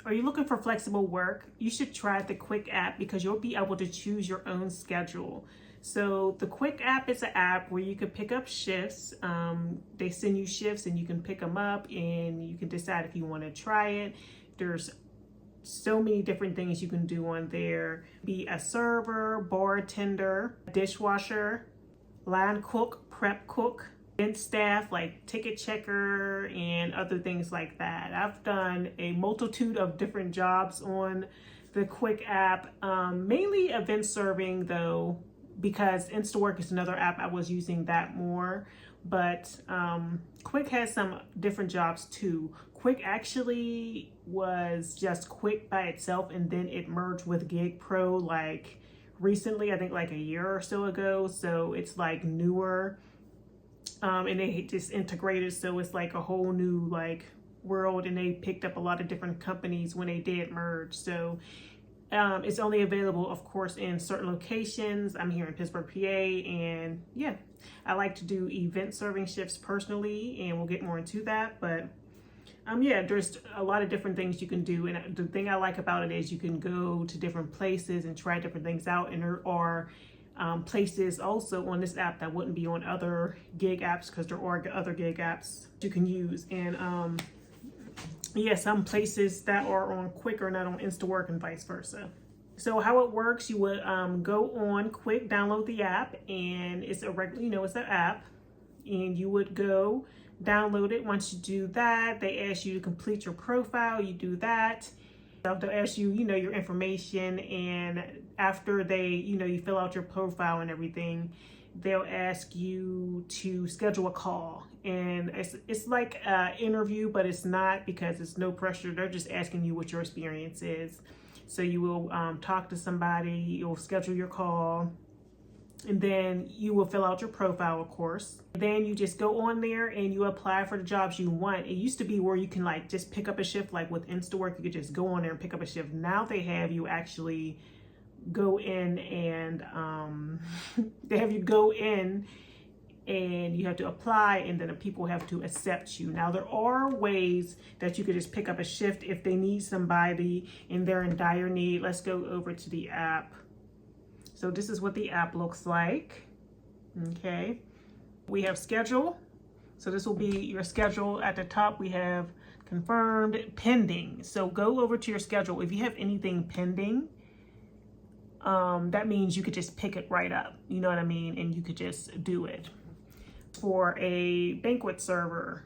Are you looking for flexible work? You should try the Qwick app because you'll be able to choose your own schedule. So the Qwick app is an app where you can pick up shifts. They send you shifts and you can pick them up and you can decide if you want to try it. There's so many different things you can do on there. Be a server, bartender, dishwasher, line cook, prep cook, event staff like ticket checker and other things like that. I've done a multitude of different jobs on the Qwick app, mainly event serving though, because InstaWork is another app I was using that more. But Qwick has some different jobs too. Qwick actually was just Qwick by itself, and then it merged with Gig Pro like recently, I think like a year or so ago. So it's like newer, and they just integrated, so it's like a whole new like world, and they picked up a lot of different companies when they did merge. So it's only available, of course, in certain locations. I'm here in Pittsburgh, PA, and yeah, I like to do event serving shifts personally, and we'll get more into that. But yeah, there's a lot of different things you can do, and the thing I like about it is you can go to different places and try different things out, and there are places also on this app that wouldn't be on other gig apps, because there are other gig apps you can use. And yeah, some places that are on Qwick are not on InstaWork and vice versa. So how it works, you would go on Qwick, download the app, and it's a regular, it's an app, and you would go download it. Once you do that, they ask you to complete your profile. You do that. They'll ask you, your information, and after they, you fill out your profile and everything, they'll ask you to schedule a call. And it's like an interview, but it's not, because it's no pressure. They're just asking you what your experience is. So you will talk to somebody, you'll schedule your call, and then you will fill out your profile, of course. Then you just go on there and you apply for the jobs you want. It used to be where you can like just pick up a shift, like with InstaWork, you could just go on there and pick up a shift. Now they have you actually go in and they have you go in and you have to apply, and then the people have to accept you. Now there are ways that you could just pick up a shift if they need somebody and they're in dire need. Let's go over to the app. So this is what the app looks like. Okay, we have schedule. So this will be your schedule. At the top we have confirmed, pending. So go over to your schedule. If you have anything pending, that means you could just pick it right up, you know what I mean? And you could just do it. For a banquet server,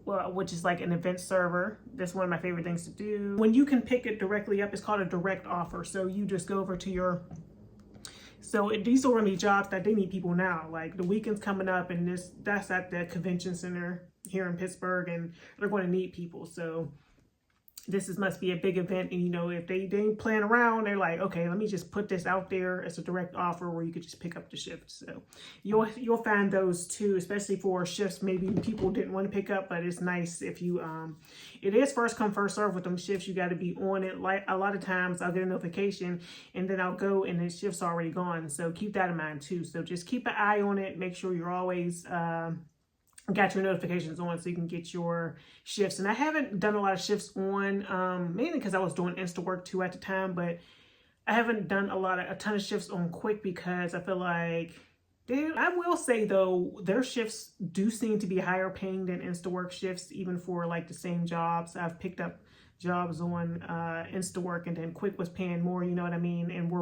well, which is like an event server, that's one of my favorite things to do. When you can pick it directly up, it's called a direct offer. So you just go over to your, these are really jobs that they need people now. Like the weekend's coming up, and that's at the convention center here in Pittsburgh, and they're going to need people. So this must be a big event, and if they ain't playing around, they're like, okay, let me just put this out there as a direct offer where you could just pick up the shift. So you'll find those too, especially for shifts maybe people didn't want to pick up, but it's nice if you it is first come first serve with them shifts. You got to be on it. Like a lot of times I'll get a notification and then I'll go and the shift's already gone, so keep that in mind too. So just keep an eye on it, make sure you're always got your notifications on so you can get your shifts. And I haven't done a lot of shifts on, mainly because I was doing InstaWork too at the time, but I haven't done a ton of shifts on Qwick because I feel like, I will say though, their shifts do seem to be higher paying than InstaWork shifts, even for like the same jobs. I've picked up jobs on InstaWork, and then Qwick was paying more, you know what I mean? And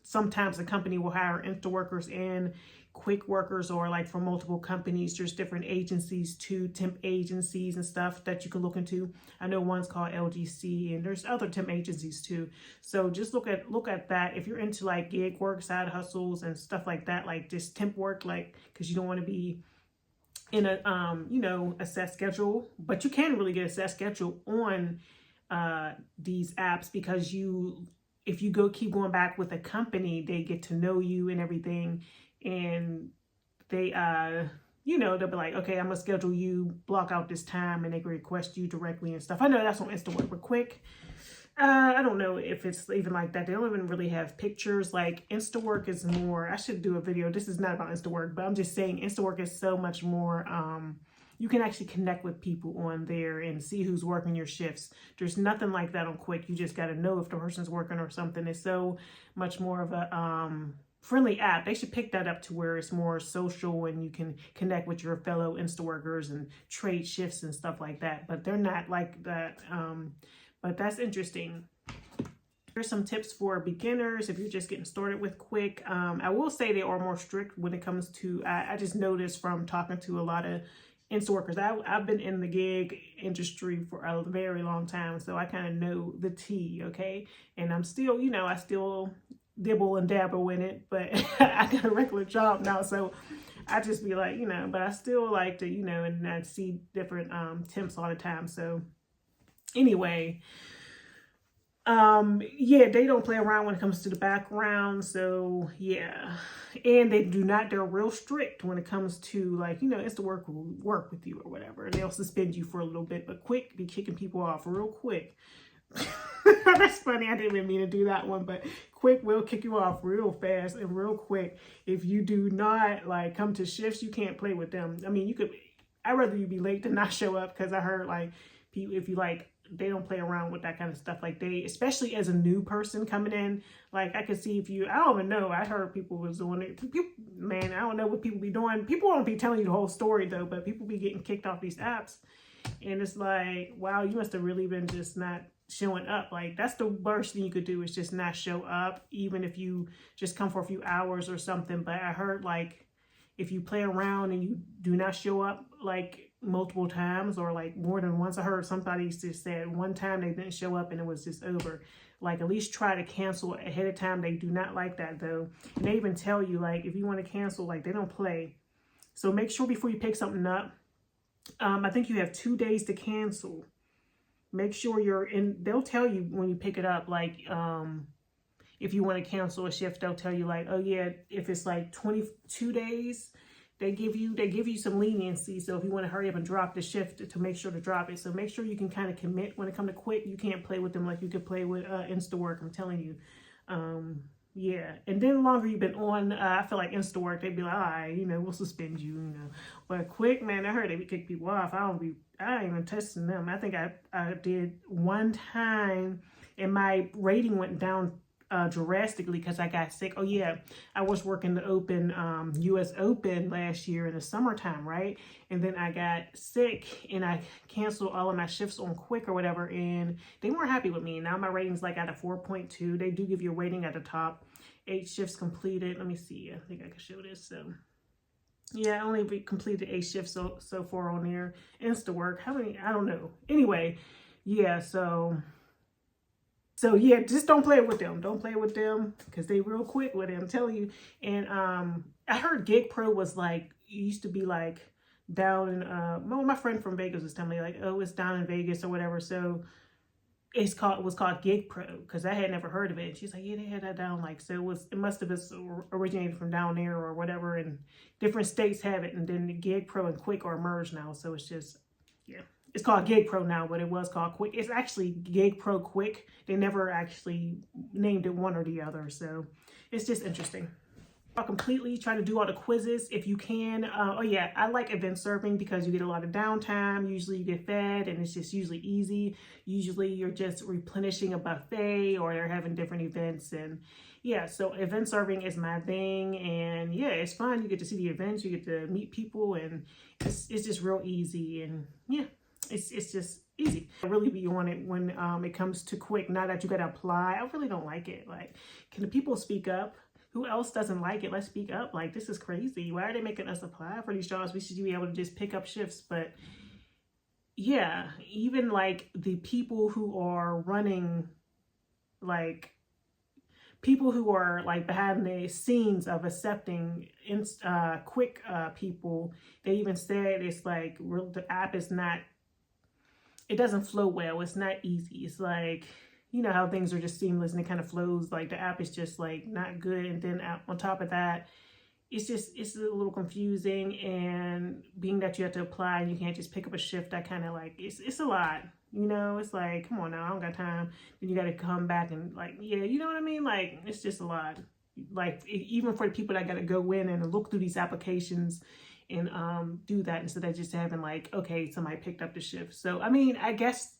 sometimes the company will hire InstaWorkers and Qwick workers, or like for multiple companies. There's different agencies too, temp agencies and stuff that you can look into. I know one's called LGC, and there's other temp agencies too. So just look at that. If you're into like gig work, side hustles and stuff like that, like just temp work, like, because you don't want to be in a a set schedule, but you can really get a set schedule on these apps, because if you keep going back with a company, they get to know you and everything, and they they'll be like, okay, I'm gonna schedule you, block out this time, and they can request you directly and stuff. I know that's on InstaWork, but Qwick, I don't know if it's even like that. They don't even really have pictures. Like InstaWork is more, I should do a video. This is not about InstaWork, but I'm just saying InstaWork is so much more you can actually connect with people on there and see who's working your shifts. There's nothing like that on Qwick. You just got to know if the person's working or something. It's so much more of a friendly app. They should pick that up to where it's more social and you can connect with your fellow Insta workers and trade shifts and stuff like that. But they're not like that. But that's interesting. Here's some tips for beginners if you're just getting started with Qwick. I will say they are more strict when it comes to, I just noticed from talking to a lot of Insta workers. I've been in the gig industry for a very long time, so I kind of know the tea, okay? And I'm still, you know, I still dibble and dabble in it, but I got a regular job now, so I just be like, you know, but I still like to, you know, and I see different temps all the time. So anyway, yeah, they don't play around when it comes to the background. So yeah, and they're real strict when it comes to, like, you know, Insta work will work with you or whatever. They'll suspend you for a little bit, but Qwick be kicking people off real quick. That's funny. I didn't even mean to do that one, but Qwick will kick you off real fast and real quick. If you do not like come to shifts, you can't play with them. I mean, I'd rather you be late than not show up, because I heard like people, if you like, they don't play around with that kind of stuff. Like especially as a new person coming in, like I could see if I don't even know. I heard people was doing it. People, man, I don't know what people be doing. People won't be telling you the whole story though, but people be getting kicked off these apps. And it's like, wow, you must have really been just not showing up. Like, that's the worst thing you could do, is just not show up, even if you just come for a few hours or something. But I heard, like, if you play around and you do not show up like multiple times or like more than once, I heard somebody just said one time they didn't show up and it was just over. Like, at least try to cancel ahead of time. They do not like that though. And they even tell you, like, if you want to cancel, like, they don't play. So make sure before you pick something up, I think you have 2 days to cancel. Make sure you're in, they'll tell you when you pick it up, like, if you want to cancel a shift, they'll tell you, like, oh yeah, if it's like 22 days, they give you some leniency. So if you want to hurry up and drop the shift, to make sure to drop it. So make sure you can kind of commit when it comes to Qwick. You can't play with them like you could play with InstaWork, I'm telling you. Yeah, and then the longer you've been on, I feel like InstaWork, they'd be like, all right, you know, we'll suspend you, you know. But Qwick, man, I heard they would kick people off. I ain't even testing them. I think I did one time, and my rating went down drastically because I got sick. Oh yeah, I was working the Open, US Open last year in the summertime, right? And then I got sick and I canceled all of my shifts on Qwick or whatever, and they weren't happy with me. Now my rating's like at a 4.2. They do give you a rating at the top. 8 shifts completed. Let me see. I think I can show this. So yeah, I only completed 8 shifts so far on there. InstaWork, how many? I don't know. Anyway, yeah, so yeah, just don't play with them. Don't play with them, because they real quick with it, I'm telling you. And I heard Gig Pro was like, it used to be like down in, well, my friend from Vegas was telling me, like, oh, it's down in Vegas or whatever. So it was called Gig Pro, because I had never heard of it. And she's like, yeah, they had that down. Like, so it must have been originated from down there or whatever. And different states have it. And then the Gig Pro and Qwick are merged now. So it's just, yeah. It's called Gig Pro now, but it was called Qwick. It's actually Gig Pro Qwick. They never actually named it one or the other. So it's just interesting. I'll completely try to do all the quizzes if you can. Oh yeah, I like event serving because you get a lot of downtime. Usually you get fed and it's just usually easy. Usually you're just replenishing a buffet or they're having different events. And yeah, so event serving is my thing. And yeah, it's fun. You get to see the events, you get to meet people, and it's just real easy. And yeah. It's just easy. I really be on it when it comes to Qwick. Now that you gotta apply, I really don't like it. Like, can the people speak up? Who else doesn't like it? Let's speak up. Like, this is crazy. Why are they making us apply for these jobs? We should be able to just pick up shifts. But yeah, even like the people who are running, like people who are like behind the scenes of accepting Qwick people, they even said it's like the app is not, it doesn't flow well. It's not easy. It's like, you know how things are just seamless and it kind of flows. Like, the app is just like not good. And then on top of that, it's a little confusing. And being that you have to apply and you can't just pick up a shift, I kind of like, it's a lot. You know, it's like, come on now, I don't got time. Then you got to come back and like, yeah, you know what I mean? Like, it's just a lot. Like, even for the people that got to go in and look through these applications and do that instead of just having like, okay, somebody picked up the shift. So, I mean, I guess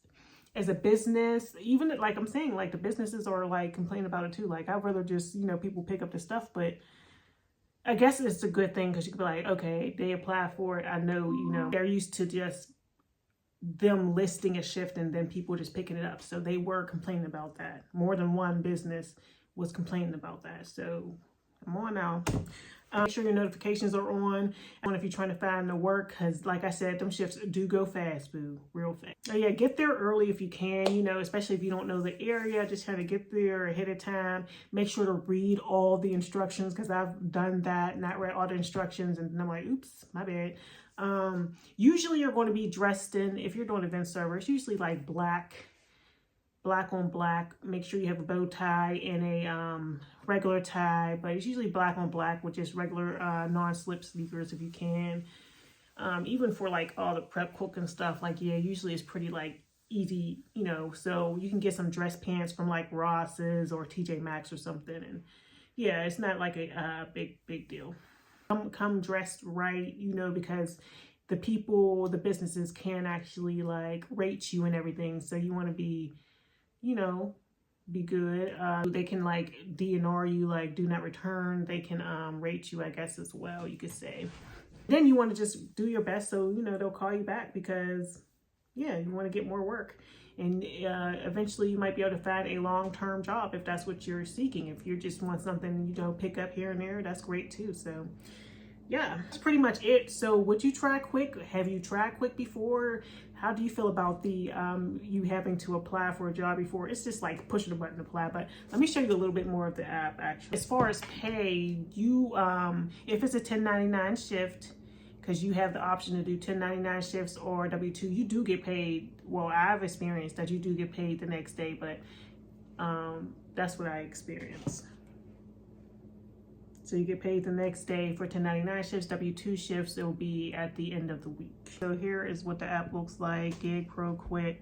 as a business, even like I'm saying, like the businesses are like complaining about it too. Like I'd rather just, you know, people pick up the stuff, but I guess it's a good thing because you could be like, okay, they apply for it. I know, you know, they're used to just them listing a shift and then people just picking it up. So they were complaining about that. More than one business was complaining about that. So come on now. Make sure your notifications are on. And if you're trying to find the work, because like I said, them shifts do go fast, boo, real fast. So yeah, get there early if you can, you know, especially if you don't know the area, just try to get there ahead of time. Make sure to read all the instructions, because I've done that, not read all the instructions, and I'm like, oops, my bad. Usually you're going to be dressed in, if you're doing event server, it's usually like black on black. Make sure you have a bow tie and a regular tie, but it's usually black on black with just regular non-slip sneakers if you can. Even for like all the prep cooking stuff, like yeah, usually it's pretty like easy, you know, so you can get some dress pants from like Ross's or TJ Maxx or something, and yeah, it's not like a big deal. Come dressed right, you know, because the businesses can actually like rate you and everything, so you want to be, you know, be good. They can like DNR you, like do not return. They can rate you, I guess, as well, you could say. Then you want to just do your best, so you know they'll call you back, because yeah, you want to get more work, and eventually you might be able to find a long-term job if that's what you're seeking. If you just want something, you know, pick up here and there, that's great too. So yeah, that's pretty much it. So would you try Qwick? Have you tried Qwick before? How do you feel about the you having to apply for a job before? It's just like pushing a button to apply, but let me show you a little bit more of the app actually. As far as pay, you if it's a 1099 shift, because you have the option to do 1099 shifts or W-2, you do get paid. Well, I've experienced that you do get paid the next day, but that's what I experienced. So you get paid the next day for 1099 shifts. W-2 shifts, it will be at the end of the week. So here is what the app looks like, Gig Pro Qwick.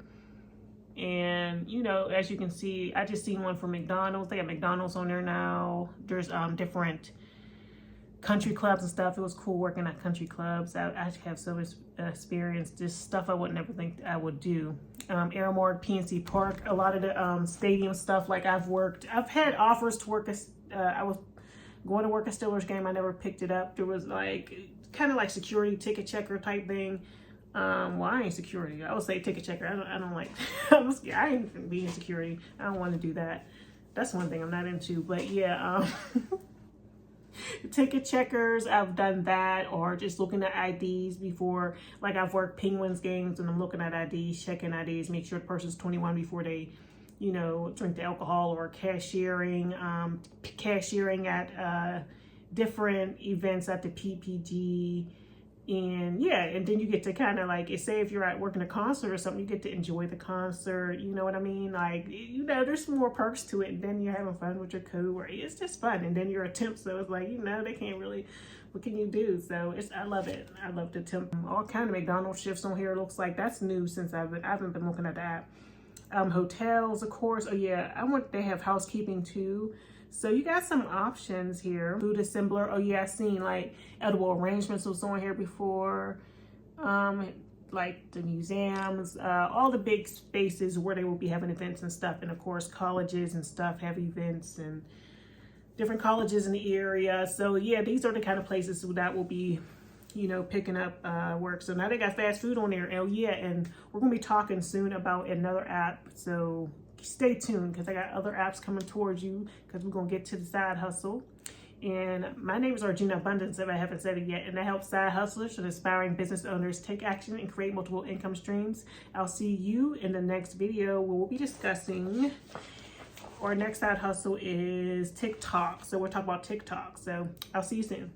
And you know, as you can see, I just seen one for McDonald's. They got McDonald's on there now. There's different country clubs and stuff. It was cool working at country clubs. I actually have so much experience, just stuff I would never think I would do. Airmark, PNC Park, a lot of the stadium stuff. Like I've had offers to work as, I was going to work a Steelers game. I never picked it up. There was like kind of like security ticket checker type thing. Well, I ain't security. I would say ticket checker. I don't like, I ain't even being security. I don't want to do that. That's one thing I'm not into. But yeah, ticket checkers, I've done that, or just looking at IDs before. Like I've worked Penguins games and I'm looking at IDs, checking IDs, make sure the person's 21 before they, you know, drink the alcohol, or cashiering at different events at the PPG. And yeah, and then you get to kind of like, say if you're at working a concert or something, you get to enjoy the concert, you know what I mean? Like, you know, there's some more perks to it, and then you're having fun with your co-worker. It's just fun, and then you're a temp, so it's like, you know, they can't really, what can you do? So I love it. I love the temp. All kind of McDonald's shifts on here. It looks like that's new since I haven't been looking at the app. Hotels, of course. Oh yeah, they have housekeeping too. So you got some options here. Food assembler. Oh yeah, I seen like edible arrangements was on here before. Like the museums, all the big spaces where they will be having events and stuff. And of course, colleges and stuff have events, and different colleges in the area. So yeah, these are the kind of places that will be, you know, picking up work. So now they got fast food on there. Oh yeah, and we're gonna be talking soon about another app, so stay tuned, because I got other apps coming towards you, because we're gonna get to the side hustle. And my name is Argena Abundance, if I haven't said it yet, and I help side hustlers and aspiring business owners take action and create multiple income streams. I'll see you in the next video where we'll be discussing, our next side hustle is TikTok. So we'll talk about TikTok. So I'll see you soon.